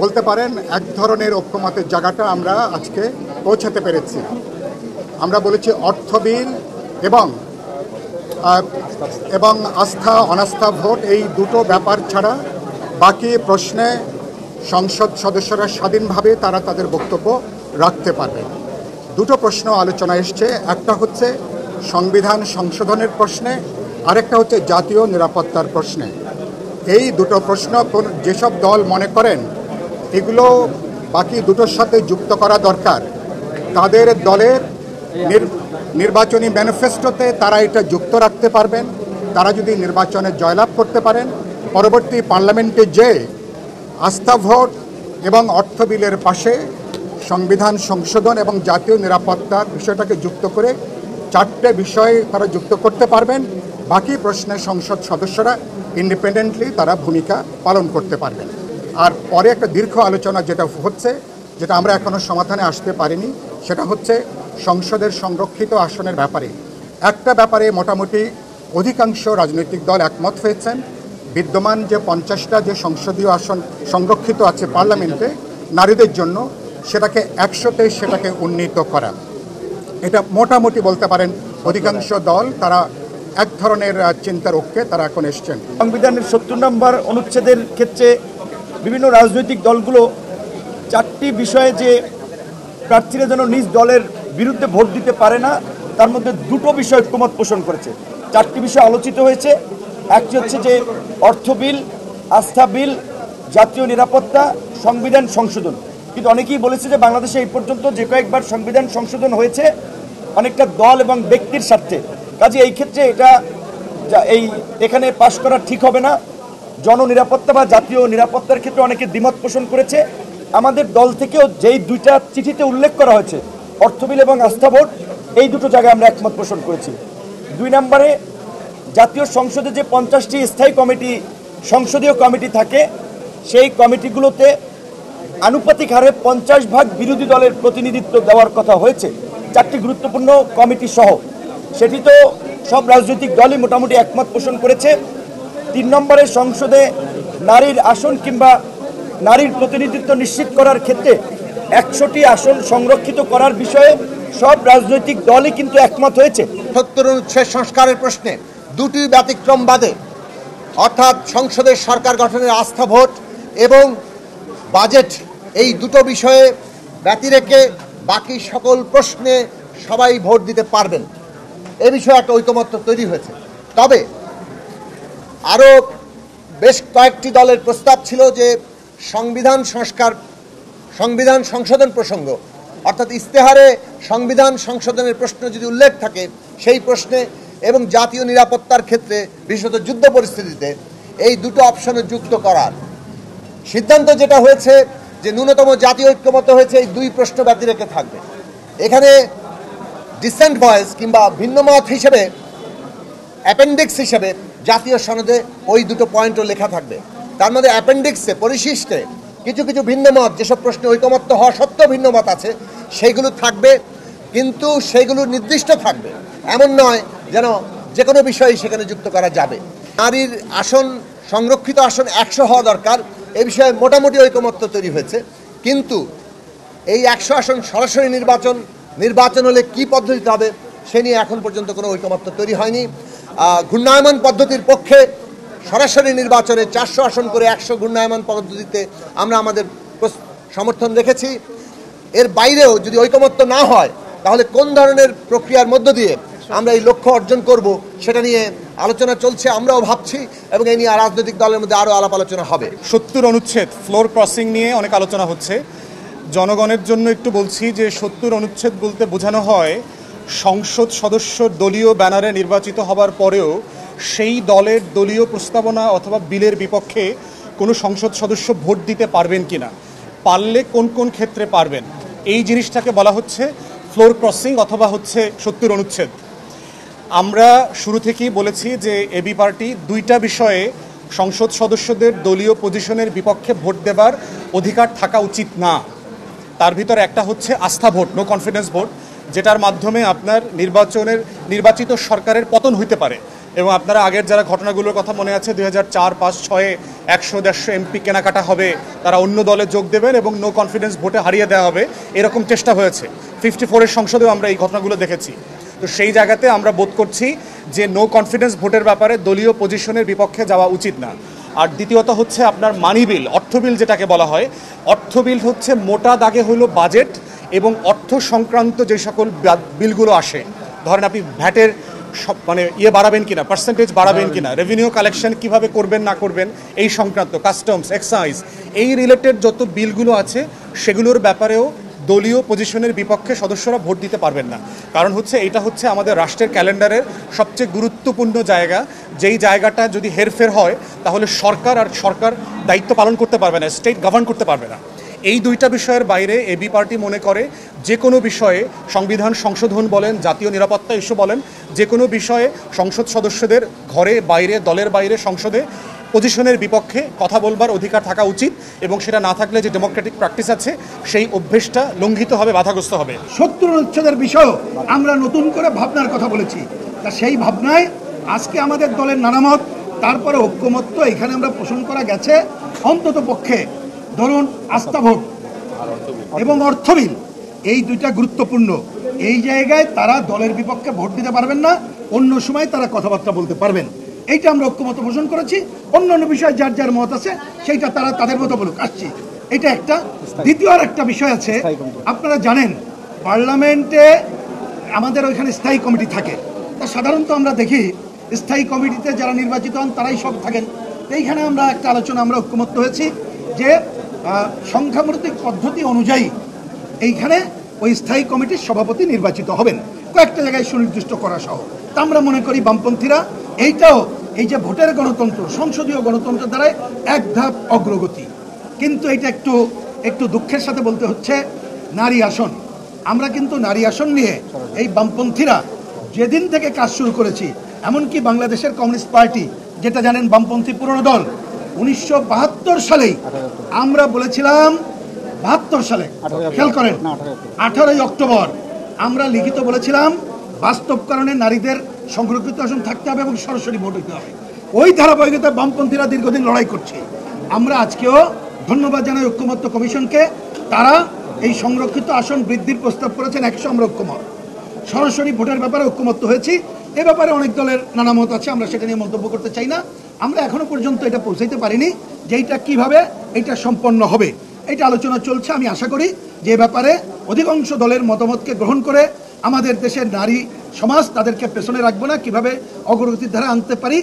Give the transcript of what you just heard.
বলতে পারেন এক ধরনের ঐক্যমতের জায়গাটা আমরা আজকে পৌঁছাতে পেরেছি। আমরা বলেছি অর্থ বিল এবং আস্থা অনাস্থা ভোট, এই দুটো ব্যাপার ছাড়া বাকি প্রশ্নে সংসদ সদস্যরা স্বাধীনভাবে তারা তাদের বক্তব্য রাখতে পারবে। দুটো প্রশ্ন আলোচনা এসছে, একটা হচ্ছে সংবিধান সংশোধনের প্রশ্নে, আরেকটা হচ্ছে জাতীয় নিরাপত্তার প্রশ্নে। এই দুটো প্রশ্ন যেসব দল মনে করেন এগুলো বাকি দুটোর সাথে যুক্ত করা দরকার, তাদের দলের নির্বাচনী ম্যানিফেস্টোতে তারা এটা যুক্ত রাখতে পারবেন। তারা যদি নির্বাচনে জয়লাভ করতে পারেন, পরবর্তী পার্লামেন্টে যে আস্থা ভোট এবং অর্থ বিলের পাশে সংবিধান সংশোধন এবং জাতীয় নিরাপত্তার বিষয়টাকে যুক্ত করে চারটে বিষয় তারা যুক্ত করতে পারবেন। বাকি প্রশ্নে সংসদ সদস্যরা ইন্ডিপেন্ডেন্টলি তারা ভূমিকা পালন করতে পারবেন। আর পরে একটা দীর্ঘ আলোচনা যেটা আমরা এখনও সমাধানে আসতে পারিনি, সেটা হচ্ছে সংসদের সংরক্ষিত আসনের ব্যাপারে। একটা ব্যাপারে মোটামুটি অধিকাংশ রাজনৈতিক দল একমত হয়েছেন, বিদ্যমান যে 50টা যে সংসদীয় আসন সংরক্ষিত আছে পার্লামেন্টে নারীদের জন্য, সেটাকে 100তে সেটাকে উন্নীত করা। এটা মোটামুটি বলতে পারেন অধিকাংশ দল তারা এক ধরনের চিন্তার ঐক্যে তারা এখন এসছেন। সংবিধানের 70 নম্বর অনুচ্ছেদের ক্ষেত্রে বিভিন্ন রাজনৈতিক দলগুলো 4টি বিষয়ে যে প্রার্থীরা যেন নিজ দলের বিরুদ্ধে ভোট দিতে পারে না, তার মধ্যে দুটো বিষয় ঐক্যমত পোষণ করেছে। 4টি বিষয় আলোচিত হয়েছে। একটি হচ্ছে যে অর্থ বিল, আস্থা বিল, জাতীয় নিরাপত্তা, সংবিধান সংশোধন। কিন্তু অনেকেই বলেছে যে বাংলাদেশে এই পর্যন্ত যে কয়েকবার সংবিধান সংশোধন হয়েছে অনেকটা দল এবং ব্যক্তির স্বার্থে, কাজে এই ক্ষেত্রে এখানে পাশ করা ঠিক হবে না। জননিরাপত্তা বা জাতীয় নিরাপত্তার ক্ষেত্রে অনেকে দ্বিমত পোষণ করেছে। আমাদের দল থেকেও যেই দুইটা চিঠিতে উল্লেখ করা হয়েছে অর্থ বিল এবং আস্থা ভোট, এই দুটো জায়গায় আমরা একমত পোষণ করেছি। 2 নম্বরে জাতীয় সংসদে যে 50টি স্থায়ী কমিটি, সংসদীয় কমিটি থাকে, সেই কমিটিগুলোতে আনুপাতিক হারে 50 ভাগ বিরোধী দলের প্রতিনিধিত্ব দেওয়ার কথা হয়েছে 4টি গুরুত্বপূর্ণ কমিটি সহ। সেটি তো সব রাজনৈতিক দলই মোটামুটি একমত পোষণ করেছে। 3 নম্বরে সংসদে নারীর আসন কিংবা নারীর প্রতিনিধিত্ব নিশ্চিত করার ক্ষেত্রে 100টি আসন সংরক্ষিত করার বিষয়ে সব রাজনৈতিক দলই কিন্তু একমত হয়েছে। 70 অনুচ্ছেদ সংস্কারের প্রশ্নে দুটি ব্যতিক্রম বাদে, অর্থাৎ সংসদের সরকার গঠনের আস্থা ভোট এবং বাজেট, এই দুটো বিষয়ে ব্যতি রেখে বাকি সকল প্রশ্নে সবাই ভোট দিতে পারবেন, এ বিষয়ে একটা ঐকমত্য তৈরি হয়েছে। তবে আরও বেশ কয়েকটি দলের প্রস্তাব ছিল যে সংবিধান সংশোধন প্রসঙ্গ, অর্থাৎ ইস্তেহারে সংবিধান সংশোধনের প্রশ্ন যদি উল্লেখ থাকে সেই প্রশ্নে এবং জাতীয় নিরাপত্তার ক্ষেত্রে বিশেষত যুদ্ধ পরিস্থিতিতে এই দুটো অপশনে যুক্ত করার সিদ্ধান্ত যেটা হয়েছে যে ন্যূনতম জাতীয় ঐক্যমত হয়েছে এই দুই প্রশ্ন ব্যতি রেখে থাকবে। এখানে ডিসেন্ট ভয়েস কিংবা ভিন্নমত হিসেবে অ্যাপেন্ডিক্স হিসেবে জাতীয় সনদে ওই দুটো পয়েন্টও লেখা থাকবে। তার মধ্যে অ্যাপেন্ডিক্সে পরিশিষ্টে কিছু কিছু ভিন্নমত, যেসব প্রশ্নে ঐকমত্য হওয়া সত্ত্বেও ভিন্নমত আছে সেইগুলো থাকবে, কিন্তু সেইগুলো নির্দিষ্ট থাকবে, এমন নয় যেন যে কোনো বিষয়ই সেখানে যুক্ত করা যাবে। নারীর আসন, সংরক্ষিত আসন 100 হওয়া দরকার, এ বিষয়ে মোটামুটি ঐকমত্য তৈরি হয়েছে। কিন্তু এই 100 আসন সরাসরি নির্বাচন হলে কী পদ্ধতিতে হবে সে নিয়ে এখন পর্যন্ত কোনো ঐকমত্য তৈরি হয়নি। ঘূর্ণায়মান পদ্ধতির পক্ষে সরাসরি নির্বাচনে 400 আসন করে 100 ঘূর্ণায়মান পদ্ধতিতে আমরা আমাদের সমর্থন রেখেছি। এর বাইরেও যদি ঐকমত্য না হয় তাহলে কোন ধরনের প্রক্রিয়ার মধ্য দিয়ে আমরা এই লক্ষ্য অর্জন করব সেটা নিয়ে আলোচনা চলছে, আমরাও ভাবছি, এবং এই নিয়ে রাজনৈতিক দলের মধ্যে আরও আলাপ আলোচনা হবে। 70 অনুচ্ছেদ ফ্লোর ক্রসিং নিয়ে অনেক আলোচনা হচ্ছে। জনগণের জন্য একটু বলছি যে 70 অনুচ্ছেদ বলতে বোঝানো হয় সংসদ সদস্য দলীয় ব্যানারে নির্বাচিত হবার পরেও সেই দলের দলীয় প্রস্তাবনা অথবা বিলের বিপক্ষে কোনো সংসদ সদস্য ভোট দিতে পারবেন কিনা, পারলে কোন কোন ক্ষেত্রে পারবেন, এই জিনিসটাকে বলা হচ্ছে ফ্লোর ক্রসিং অথবা হচ্ছে 70 অনুচ্ছেদ। আমরা শুরু থেকেই বলেছি যে এবি পার্টি 2টা বিষয়ে সংসদ সদস্যদের দলীয় পজিশনের বিপক্ষে ভোট দেবার অধিকার থাকা উচিত না। তার ভিতরে একটা হচ্ছে আস্থা ভোট, নো কনফিডেন্স ভোট, যেটার মাধ্যমে আপনার নির্বাচিত সরকারের পতন হইতে পারে। এবং আপনারা আগের যারা ঘটনাগুলোর কথা মনে আছে 2004-5-6-এ 100-150 এমপি কেনাকাটা হবে, তারা অন্য দলে যোগ দেবেন এবং নো কনফিডেন্স ভোটে হারিয়ে দেওয়া হবে, এরকম চেষ্টা হয়েছে। 54-এর সংসদেও আমরা এই ঘটনাগুলো দেখেছি। তো সেই জায়গাতে আমরা বোধ করছি যে নো কনফিডেন্স ভোটের ব্যাপারে দলীয় পজিশনের বিপক্ষে যাওয়া উচিত না। আর দ্বিতীয়ত হচ্ছে আপনার মানি বিল, অর্থ বিল যেটাকে বলা হয়, অর্থ বিল হচ্ছে মোটা দাগে হলো বাজেট এবং অর্থ সংক্রান্ত যে সকল বিলগুলো আসে, ধরেন আপনি ভ্যাটের মানে বাড়াবেন কিনা, পার্সেন্টেজ বাড়াবেন কিনা, রেভিনিউ কালেকশন কিভাবে করবেন না করবেন এই সংক্রান্ত, কাস্টমস, এক্সাইজ, এই রিলেটেড যত বিলগুলো আছে সেগুলোর ব্যাপারেও দলীয় পজিশনের বিপক্ষে সদস্যরা ভোট দিতে পারবেন না। কারণ হচ্ছে এটা হচ্ছে আমাদের রাষ্ট্রের ক্যালেন্ডারের সবচেয়ে গুরুত্বপূর্ণ জায়গা, যেই জায়গাটা যদি হেরফের হয় তাহলে সরকার দায়িত্ব পালন করতে পারবে না, স্টেট গভর্ন করতে পারবে না। এই দুইটা বিষয়ের বাইরে এবি পার্টি মনে করে যে কোনো বিষয়ে সংবিধান সংশোধন বলেন, জাতীয় নিরাপত্তা ইস্যু বলেন, যে কোনো বিষয়ে সংসদ সদস্যদের ঘরে বাইরে, দলের বাইরে, সংসদে পজিশনের বিপক্ষে কথা বলবার অধিকার থাকা উচিত এবং সেটা না থাকলে যে ডেমোক্রেটিক প্র্যাকটিস আছে সেই অভ্যেসটা লঙ্ঘিত হবে, বাধাগ্রস্ত হবে। 70 অনুচ্ছেদের বিষয়েও আমরা নতুন করে ভাবনার কথা বলেছি। তা সেই ভাবনায় আজকে আমাদের দলের নানামত, তারপরে ঐক্যমত্য এখানে আমরা পোষণ করা গেছে। অন্তত পক্ষে ধরুন আস্থা ভোট এবং অর্থ বিল, এই দুইটা গুরুত্বপূর্ণ। এই জায়গায় তারা দলের বিপক্ষে ভোট দিতে পারবেন না, অন্য সময় তারা কথাবার্তা বলতে পারবেন। এইটা আমরা ঐক্যমত পোষণ করেছি। অন্যান্য বিষয়ে যার যার মত আছে সেইটা তারা তাদের মতো বলুক, আসছি। এটা একটা। দ্বিতীয় আর একটা বিষয় আছে, আপনারা জানেন পার্লামেন্টে আমাদের ওইখানে স্থায়ী কমিটি থাকে। তা সাধারণত আমরা দেখি স্থায়ী কমিটিতে যারা নির্বাচিত হন তারাই সব থাকেন। এইখানে আমরা একটা আলোচনা আমরা ঐক্যমত্য হয়েছি যে সংখ্যানুপাতিক পদ্ধতি অনুযায়ী এইখানে ওই স্থায়ী কমিটির সভাপতি নির্বাচিত হবেন, কয়েকটা জায়গায় সুনির্দিষ্ট করা সহ। তা আমরা মনে করি বামপন্থীরা এইটাও, এই যে ভোটের গণতন্ত্র, সংসদীয় গণতন্ত্রের দ্বারাই এক ধাপ অগ্রগতি। কিন্তু এটা একটু দুঃখের সাথে বলতে হচ্ছে, নারী আসন, আমরা কিন্তু নারী আসন নিয়ে এই বামপন্থীরা যেদিন থেকে কাজ শুরু করেছি, এমনকি বাংলাদেশের কমিউনিস্ট পার্টি, যেটা জানেন বামপন্থী পুরনো দল, 1972 সালেই আমরা বলেছিলাম, 72 সালে খেয়াল করেন 18ই অক্টোবর আমরা লিখিত বলেছিলাম বাস্তবকরণে নারীদের সংরক্ষিত আসন থাকতে হবে এবং সরাসরি ভোট হতে হবে। ওই ধারাবাহিকতায় বামপন্থীরা দীর্ঘদিন লড়াই করছে। আমরা আজকেও ধন্যবাদ জানাই ঐক্যমত্য কমিশনকে, তারা এই সংরক্ষিত আসন বৃদ্ধির প্রস্তাব করেছেন। 100 আমরা ঐক্যমত, সরাসরি ভোটের ব্যাপারে ঐক্যমত্য হয়েছি। এ ব্যাপারে অনেক দলের নানা মত আছে, আমরা সেটা নিয়ে মন্তব্য করতে চাই না। আমরা এখনো পর্যন্ত এটা পৌঁছাইতে পারিনি যে এইটা কীভাবে এটা সম্পন্ন হবে, এটা আলোচনা চলছে। আমি আশা করি যে ব্যাপারে অধিকাংশ দলের মতামতকে গ্রহণ করে আমাদের দেশের নারী সমাজ, তাদেরকে পেছনে রাখবো না, কিভাবে অগ্রগতির ধারা আনতে পারি।